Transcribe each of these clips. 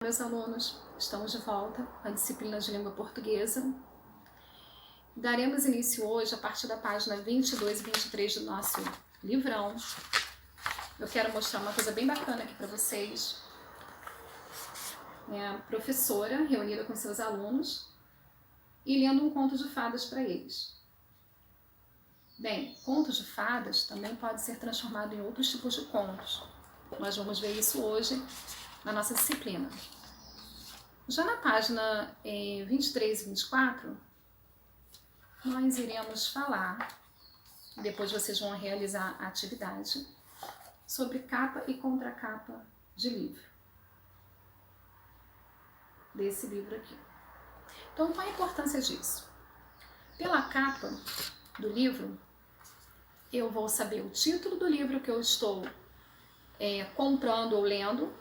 Meus alunos, estamos de volta à disciplina de língua portuguesa. Daremos início hoje a partir da página 22 e 23 do nosso livrão. Eu quero mostrar uma coisa bem bacana aqui para vocês. É a professora reunida com seus alunos e lendo um conto de fadas para eles. Bem, contos de fadas também pode ser transformado em outros tipos de contos. Nós vamos ver isso hoje na nossa disciplina. Já na página 23 e 24, nós iremos falar, depois vocês vão realizar a atividade, sobre capa e contracapa de livro. Desse livro aqui. Então, qual a importância disso? Pela capa do livro, eu vou saber o título do livro que eu estou comprando ou lendo,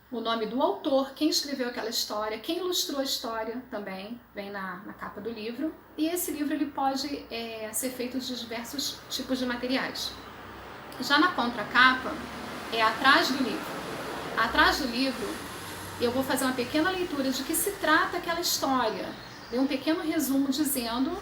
o nome do autor, quem escreveu aquela história, quem ilustrou a história também, vem na capa do livro. E esse livro ele pode ser feito de diversos tipos de materiais. Já na contracapa, é atrás do livro. Atrás do livro, eu vou fazer uma pequena leitura de que se trata aquela história. Dei um pequeno resumo dizendo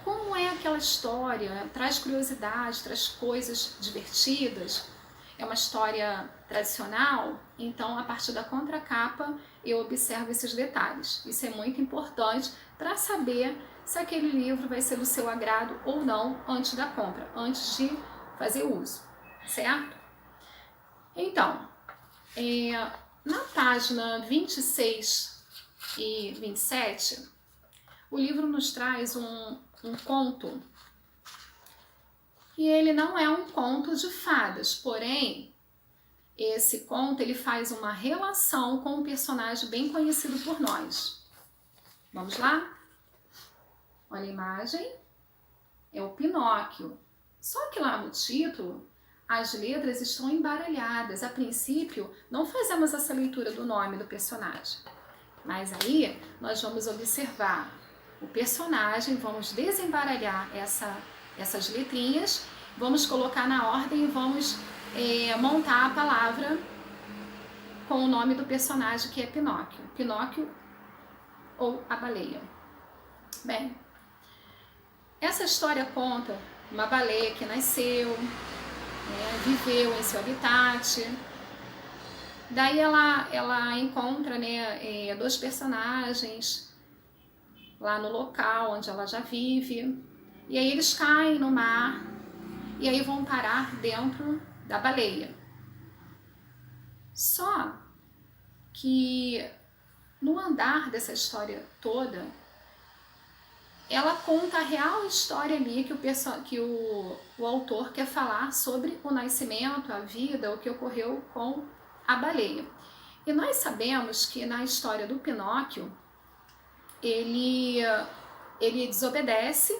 como é aquela história, traz curiosidade, traz coisas divertidas. É uma história tradicional, então a partir da contracapa eu observo esses detalhes. Isso é muito importante para saber se aquele livro vai ser do seu agrado ou não antes da compra, antes de fazer uso, certo? Então, na página 26 e 27, o livro nos traz um conto. E ele não é um conto de fadas, porém, esse conto ele faz uma relação com um personagem bem conhecido por nós. Vamos lá? Olha a imagem. É o Pinóquio. Só que lá no título, as letras estão embaralhadas. A princípio, não fazemos essa leitura do nome do personagem. Mas aí, nós vamos observar o personagem, vamos desembaralhar essas letrinhas, vamos colocar na ordem e vamos montar a palavra com o nome do personagem, que é Pinóquio. Pinóquio ou a baleia. Bem, essa história conta uma baleia que nasceu, viveu em seu habitat. Daí ela encontra dois personagens lá no local onde ela já vive. E aí eles caem no mar e aí vão parar dentro da baleia. Só que no andar dessa história toda, ela conta a real história ali que o autor quer falar sobre o nascimento, a vida, o que ocorreu com a baleia. E nós sabemos que na história do Pinóquio, ele desobedece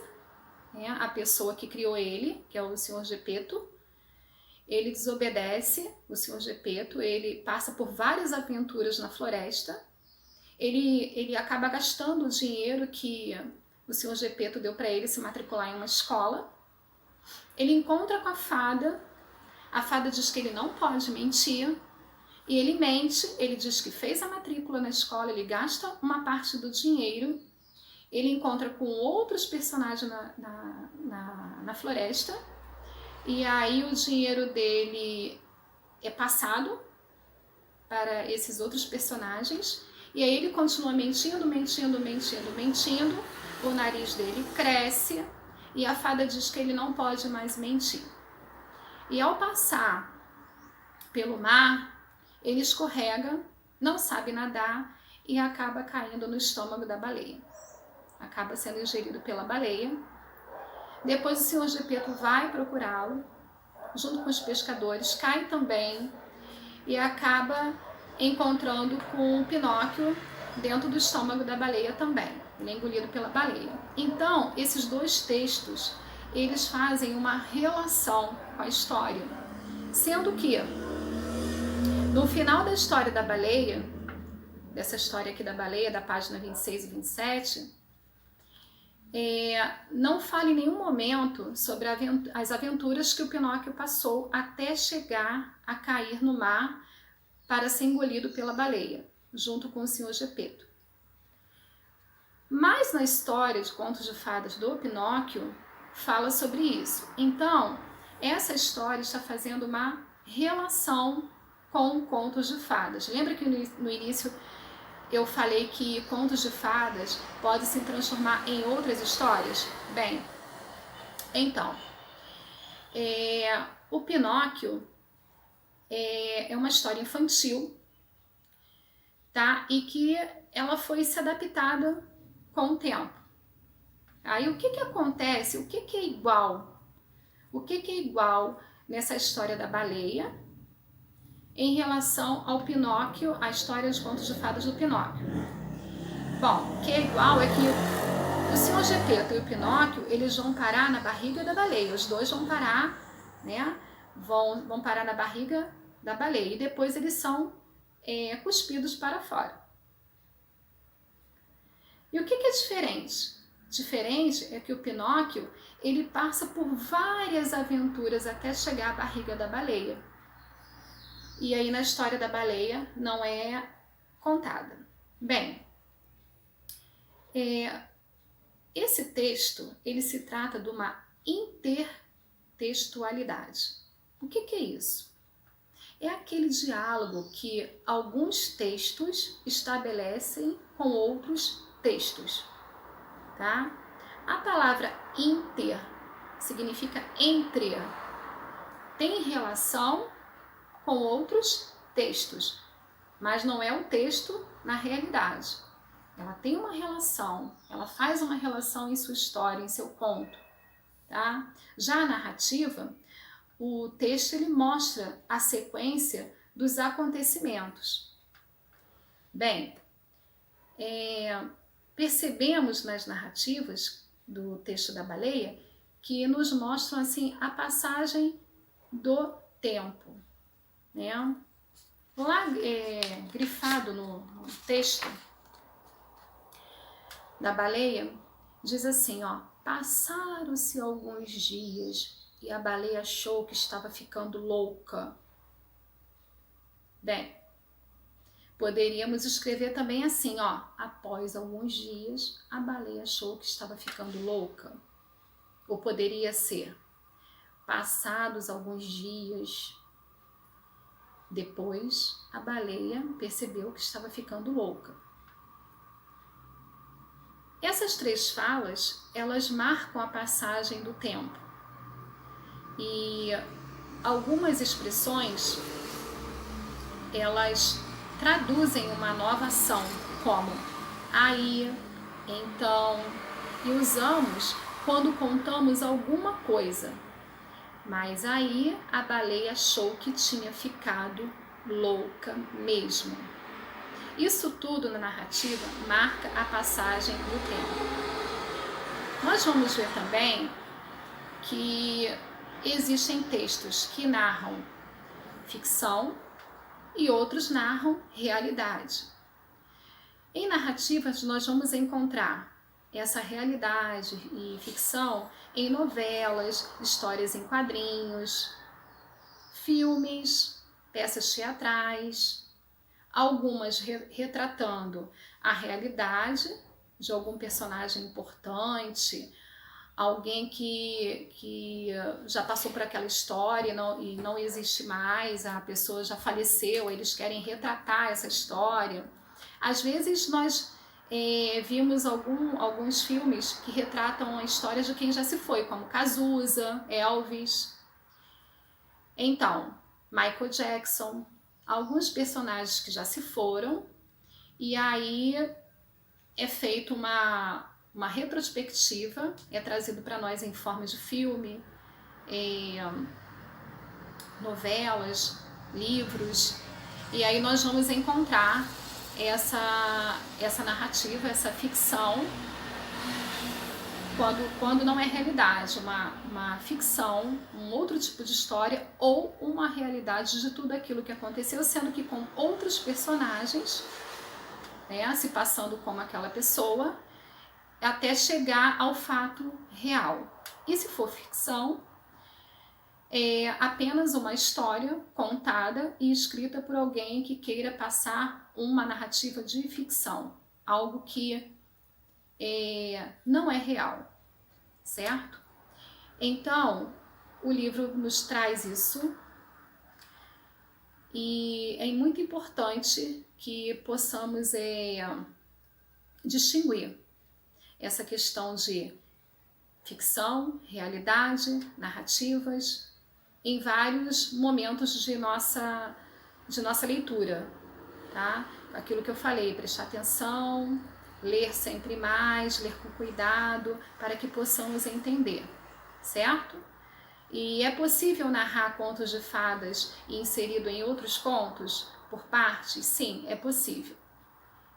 a pessoa que criou ele, que é o Senhor Gepeto. Ele desobedece o Senhor Gepeto, ele passa por várias aventuras na floresta. Ele acaba gastando o dinheiro que o Senhor Gepeto deu para ele se matricular em uma escola. Ele encontra com a fada diz que ele não pode mentir, e ele mente, ele diz que fez a matrícula na escola, ele gasta uma parte do dinheiro, ele encontra com outros personagens na floresta, e aí o dinheiro dele é passado para esses outros personagens, e aí ele continua mentindo, o nariz dele cresce, e a fada diz que ele não pode mais mentir. E ao passar pelo mar, ele escorrega, não sabe nadar e acaba caindo no estômago da baleia. Acaba sendo ingerido pela baleia. Depois o Senhor Gepeto vai procurá-lo, junto com os pescadores, cai também e acaba encontrando com o Pinóquio dentro do estômago da baleia também. Ele é engolido pela baleia. Então, esses dois textos, eles fazem uma relação com a história, sendo que no final da história da baleia, dessa história aqui da baleia, da página 26 e 27, não fala em nenhum momento sobre as aventuras que o Pinóquio passou até chegar a cair no mar para ser engolido pela baleia, junto com o Sr. Gepeto. Mas na história de Contos de Fadas do Pinóquio, fala sobre isso. Então, essa história está fazendo uma relação com Contos de Fadas. Lembra que no início eu falei que Contos de Fadas podem se transformar em outras histórias? Bem, então, o Pinóquio é uma história infantil, tá? E que ela foi se adaptada com o tempo. Aí o que acontece? O que é igual? O que é igual nessa história da baleia em relação ao Pinóquio, a história dos Contos de Fadas do Pinóquio? Bom, o que é igual é que o Sr. Gepeto e o Pinóquio, eles vão parar na barriga da baleia. Os dois vão parar, né? Vão parar na barriga da baleia e depois eles são cuspidos para fora. E o que é diferente? Diferente é que o Pinóquio, ele passa por várias aventuras até chegar à barriga da baleia. E aí na história da baleia não é contada. Bem, esse texto, ele se trata de uma intertextualidade. O que é isso? É aquele diálogo que alguns textos estabelecem com outros textos, tá? A palavra inter significa entre, tem relação com outros textos, mas não é um texto na realidade. Ela tem uma relação, ela faz uma relação em sua história, em seu conto, tá? Já a narrativa, o texto ele mostra a sequência dos acontecimentos. Bem, percebemos nas narrativas do texto da baleia que nos mostram assim a passagem do tempo, né? Lá grifado no texto da baleia diz assim, ó: passaram-se alguns dias e a baleia achou que estava ficando louca. Bem, poderíamos escrever também assim, ó: após alguns dias, a baleia achou que estava ficando louca. Ou poderia ser: passados alguns dias, depois a baleia percebeu que estava ficando louca. Essas três falas, elas marcam a passagem do tempo. E algumas expressões, elas traduzem uma nova ação, como aí, então, e usamos quando contamos alguma coisa. Mas aí a baleia achou que tinha ficado louca mesmo. Isso tudo na narrativa marca a passagem do tempo. Nós vamos ver também que existem textos que narram ficção e outros narram realidade. Em narrativas, nós vamos encontrar essa realidade e ficção em novelas, histórias em quadrinhos, filmes, peças teatrais, algumas retratando a realidade de algum personagem importante, alguém que já passou por aquela história e não existe mais, a pessoa já faleceu, eles querem retratar essa história. Às vezes nós vimos alguns filmes que retratam a história de quem já se foi, como Cazuza, Elvis. Então, Michael Jackson, alguns personagens que já se foram, e aí é feita uma retrospectiva, é trazido para nós em forma de filme, novelas, livros, e aí nós vamos encontrar essa narrativa, essa ficção, quando não é realidade, uma ficção, um outro tipo de história ou uma realidade de tudo aquilo que aconteceu, sendo que com outros personagens, né, se passando como aquela pessoa, até chegar ao fato real. E se for ficção, é apenas uma história contada e escrita por alguém que queira passar uma narrativa de ficção, algo que não é real, certo? Então, o livro nos traz isso e é muito importante que possamos distinguir essa questão de ficção, realidade, narrativas, em vários momentos de nossa leitura, tá? Aquilo que eu falei, prestar atenção, ler sempre mais, ler com cuidado, para que possamos entender, certo? E é possível narrar contos de fadas e inserido em outros contos, por partes? Sim, é possível.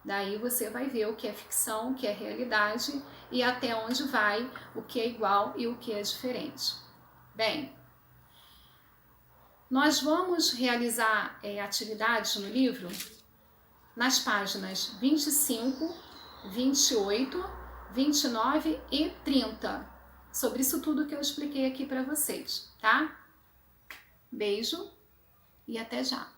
Daí você vai ver o que é ficção, o que é realidade e até onde vai o que é igual e o que é diferente. Bem, nós vamos realizar atividades no livro nas páginas 25, 28, 29 e 30, sobre isso tudo que eu expliquei aqui para vocês, tá? Beijo e até já!